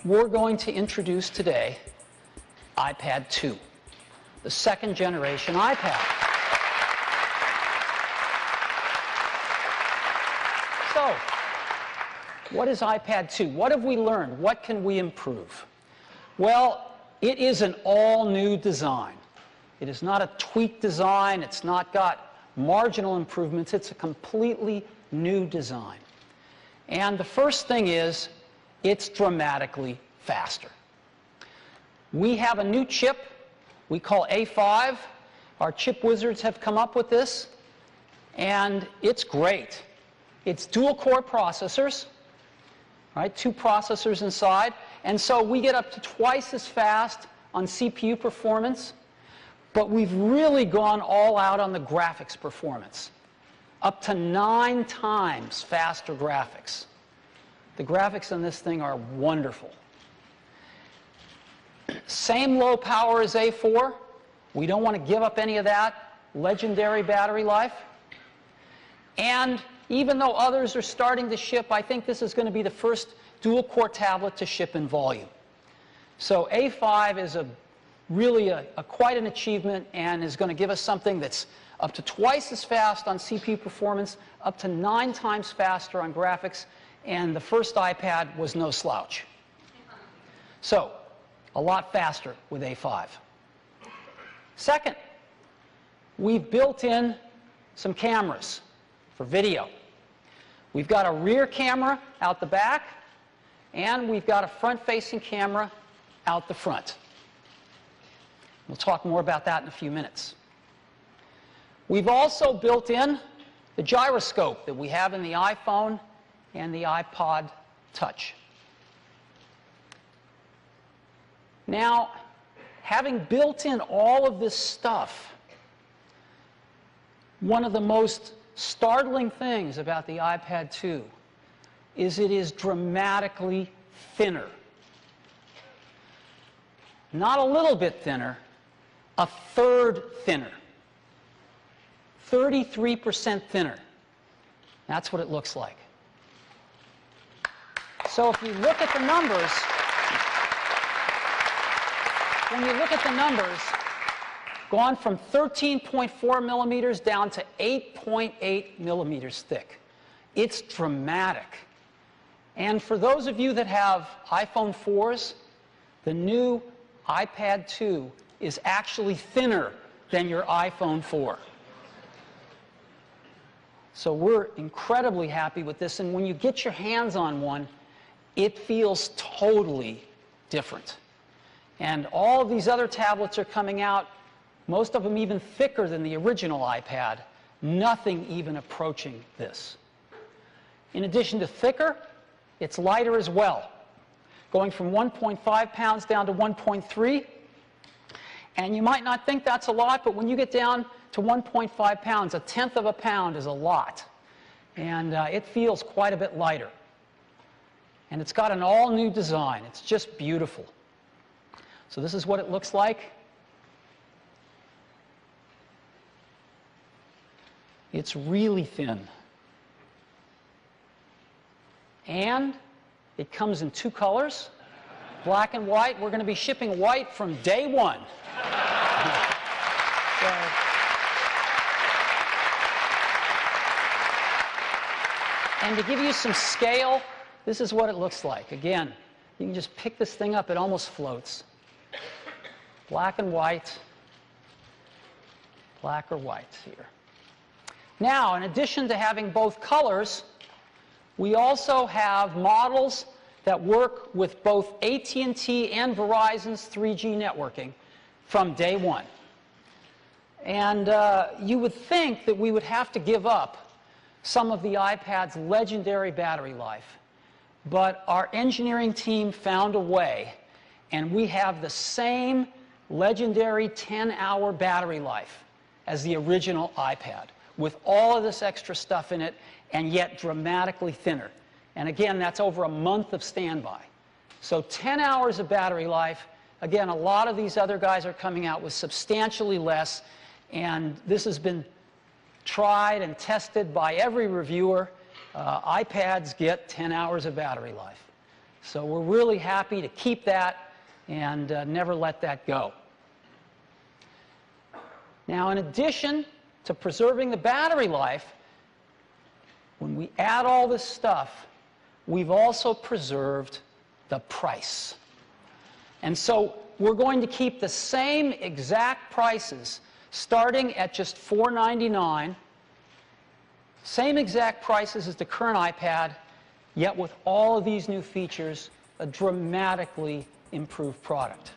we're going to introduce today iPad 2, the second generation iPad. So, what is iPad 2? What have we learned? What can we improve? Well, it is an all-new design. It is not a tweaked design. It's not got marginal improvements. It's a completely new design. And the first thing is, it's dramatically faster. We have a new chip we call A5. Our chip wizards have come up with this, and it's great. It's dual-core processors, right? 2 processors inside, and so we get up to twice as fast on CPU performance, but we've really gone all out on the graphics performance. Up to 9 times faster graphics. The graphics on this thing are wonderful. Same low power as A4. We don't want to give up any of that legendary battery life. And even though others are starting to ship, I think this is going to be the first dual-core tablet to ship in volume. So A5 is really quite an achievement and is going to give us something that's up to twice as fast on CPU performance, up to 9 times faster on graphics, and the first iPad was no slouch. So, a lot faster with A5. Second, we've built in some cameras for video. We've got a rear camera out the back, and we've got a front-facing camera out the front. We'll talk more about that in a few minutes. We've also built in the gyroscope that we have in the iPhone and the iPod Touch. Now, having built in all of this stuff, one of the most startling things about the iPad 2 is it is dramatically thinner. Not a little bit thinner, a third thinner. 33% thinner. That's what it looks like. So if you look at the numbers, when you look at the numbers, gone from 13.4 millimeters down to 8.8 millimeters thick. It's dramatic. And for those of you that have iPhone 4s, the new iPad 2 is actually thinner than your iPhone 4. So we're incredibly happy with this, and when you get your hands on one, it feels totally different. And all of these other tablets are coming out, most of them even thicker than the original iPad, nothing even approaching this. In addition to thicker, it's lighter as well, going from 1.5 pounds down to 1.3. And you might not think that's a lot, but when you get down to 1.5 pounds, 1/10 of a pound is a lot. And it feels quite a bit lighter. And it's got an all-new design. It's just beautiful. So this is what it looks like. It's really thin. And it comes in 2 colors, black and white. We're going to be shipping white from day 1. And to give you some scale, this is what it looks like. Again, you can just pick this thing up. It almost floats. Black and white. Black or white here. Now, in addition to having both colors, we also have models that work with both AT&T and Verizon's 3G networking from day 1. And you would think that we would have to give up some of the iPad's legendary battery life. But our engineering team found a way, and we have the same legendary 10-hour battery life as the original iPad, with all of this extra stuff in it, and yet dramatically thinner. And again, that's over a month of standby. So 10 hours of battery life. Again, a lot of these other guys are coming out with substantially less, and this has been tried and tested by every reviewer. iPads get 10 hours of battery life. So we're really happy to keep that and never let that go. Now, in addition to preserving the battery life, when we add all this stuff, we've also preserved the price. And so we're going to keep the same exact prices starting at just $4.99, same exact prices as the current iPad, yet with all of these new features, a dramatically improved product.